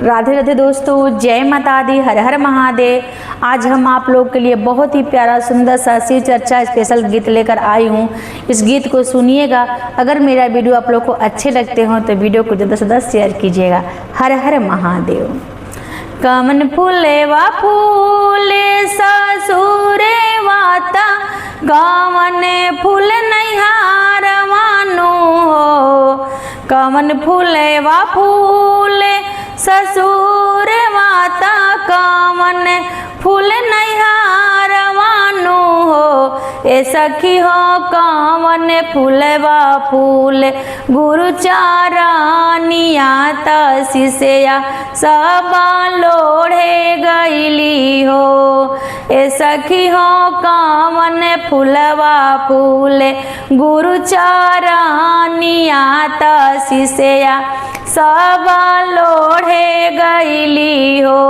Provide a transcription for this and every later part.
राधे राधे दोस्तों, जय माता दी, हर हर महादेव। आज हम आप लोग के लिए बहुत ही प्यारा सुंदर सा शिव चर्चा स्पेशल गीत लेकर आई हूँ। इस गीत को सुनिएगा। अगर मेरा वीडियो आप लोग को अच्छे लगते हो तो वीडियो को ज़्यादा से ज़्यादा शेयर कीजिएगा। हर हर महादेव। कमन फूले वा फूले ससुरे वाता, कमन फूल नैहारवानो हो। कमन फूले वा फूले ससुर माता, कमन फूल नैहारवानो हो। ए सखी हो कमन फूलवा फूल गुरु चारानिया तसिया सब लोढ़े गईली हो। ए सखी हो कमन फूलवा फूल गुरु चारानिया तसिया सब लोढ़े गईली हो।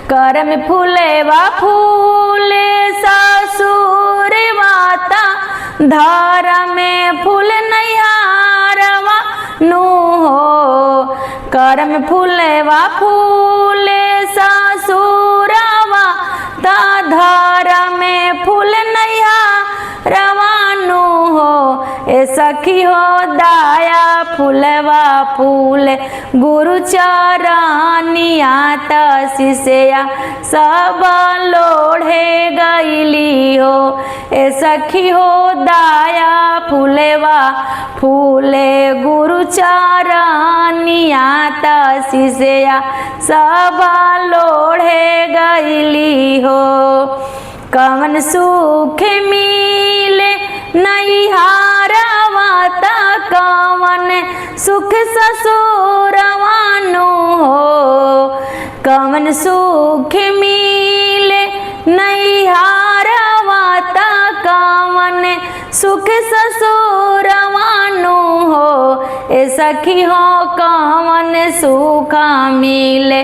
करम फूलेवा फूले ससुर माता, धारा में फूल नैहारवा नु हो। करम फूलेवा फूले ससुरवा ता, धारा में फूल नैहारवा नु हो। ए सखी हो दाया फूलवा फूल गुरु चारानिया तसिया सब लोढ़े गईली हो। ए सखी हो दाया फूलवा फूले गुरु चारानिया तसिया सब लोढ़े गईली हो। कवन सुख मिले नैहारवा ता, कवन सुख ससुरवानो हो। कवन सुख मिले नैहारवा ता, कवन सुख ससुरवानो हो। ए सखी हो कवन सुख मिले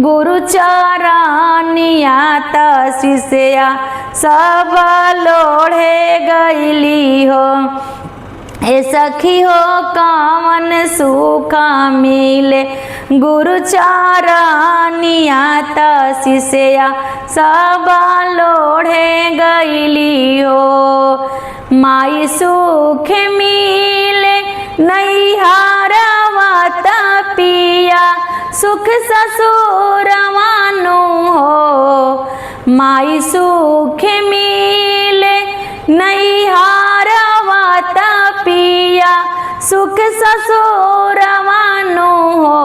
गुरु चारानिया तसिया सब लोढ़े गईली हो। ए सखी हो कवन सुख मिले गुरु चारानिया तसिया सब लोढ़े गईली हो। माई सुख मिले नैहारवा ता, पिया सुख ससुरवानो हो। माई सुख मिले नैहारवा ता, पिया सुख ससुरवानो हो।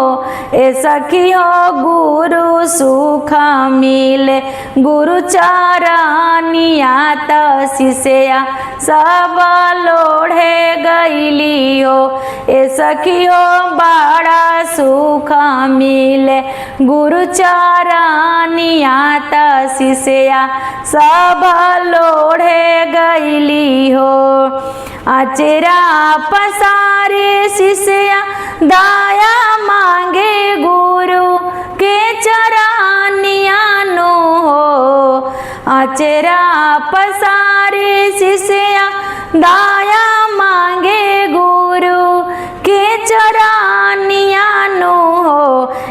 ए सखी हो गुरु सुख मिले गुरु चारानिया तसिया सब लोढ़े गईली हो। ए सखी हो बड़ा सुख मिले गुरु चारानिया तसिया सब लोढ़े गईली हो। आचरा पसारे शिष्या दाया मांगे गुरु के चरानिया नो हो। आचरा पसारे शिष्या दाया मांगे गुरु के चरानिया नो हो।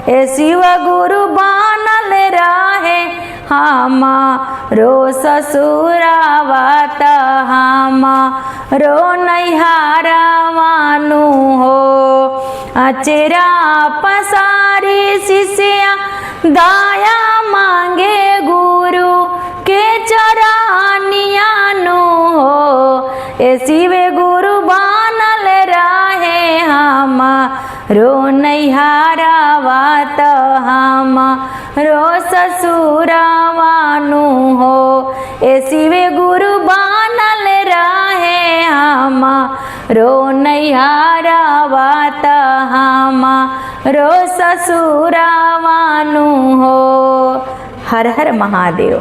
ए शिव गुरु बनल रहे हमारो ससुरावा ता, हमारो नैहारवानो हो। अचरा पसारी शिष्या दाया मांगे गुरु के चरानिया नो हो। ए शिवे गुरु बनल रहे हमारो नैहारवा ता, हमारो ससुरावानो हो। ए शिवे गुरु बनल रहे हमारो नैहारवा ता, हमारो ससुरावानो हो। हर हर महादेव।